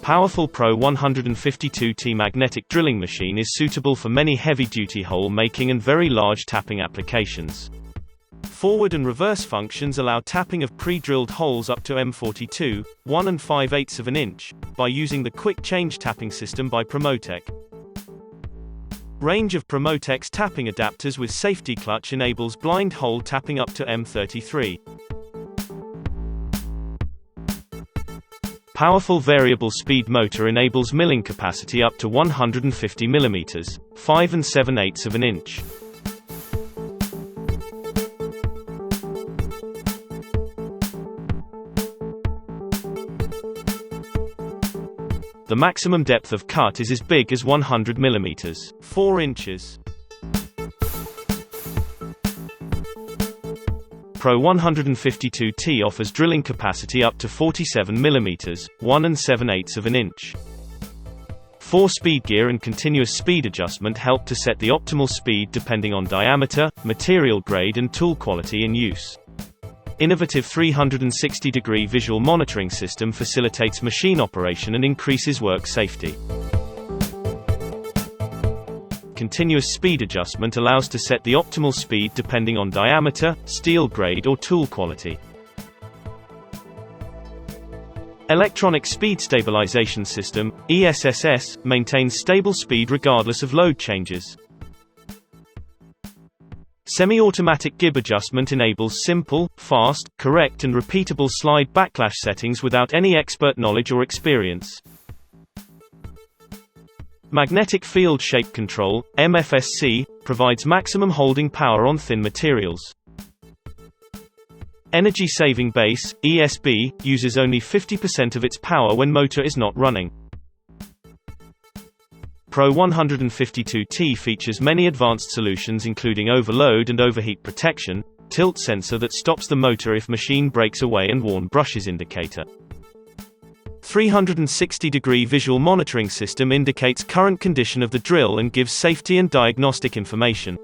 powerful PRO-152T magnetic drilling machine is suitable for many heavy-duty hole making and very large tapping applications. Forward and reverse functions allow tapping of pre-drilled holes up to M42, 1 5/8 of an inch, by using the quick change tapping system by Promotech. Range of Promotech's tapping adapters with safety clutch enables blind hole tapping up to M33. Powerful variable speed motor enables milling capacity up to 150 mm, 5 7/8 of an inch. The maximum depth of cut is as big as 100 mm, 4 inches. PRO-152T offers drilling capacity up to 47 mm, 1 7/8 of an inch. 4-speed gear and continuous speed adjustment help to set the optimal speed depending on diameter, material grade and tool quality in use. Innovative 360-degree visual monitoring system facilitates machine operation and increases work safety. Continuous speed adjustment allows to set the optimal speed depending on diameter, steel grade or tool quality. Electronic Speed Stabilization System, ESSS, maintains stable speed regardless of load changes. Semi-automatic gib adjustment enables simple, fast, correct and repeatable slide backlash settings without any expert knowledge or experience. Magnetic Field Shape Control, MFSC, provides maximum holding power on thin materials. Energy Saving Base, ESB, uses only 50% of its power when motor is not running. PRO-152T features many advanced solutions including overload and overheat protection, tilt sensor that stops the motor if machine breaks away and worn brushes indicator. 360-degree visual monitoring system indicates current condition of the drill and gives safety and diagnostic information.